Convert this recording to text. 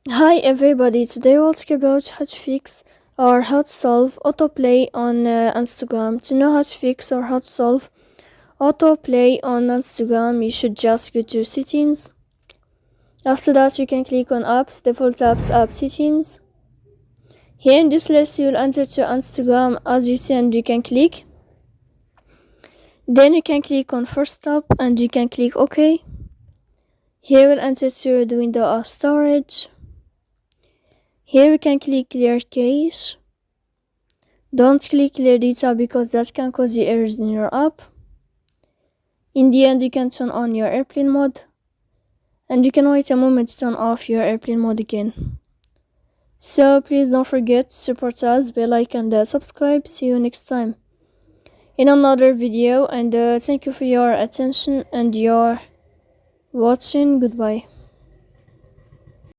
Hi everybody, today we'll talk about how to fix or how to solve autoplay on Instagram. To know how to fix or how to solve autoplay on Instagram, you should just go to settings. After that, you can click on apps, default apps, app settings. Here in this list, you will enter to Instagram as you see, and you can click. Then you can click on first stop and you can click OK. Here we'll enter to the window of storage. Here we can click clear cache. Don't click clear data because that can cause you errors in your app. In the end, you can turn on your airplane mode, and you can wait a moment to turn off your airplane mode again. So please don't forget to support us, bell icon and subscribe. See you next time in another video, and thank you for your attention and your watching. Goodbye.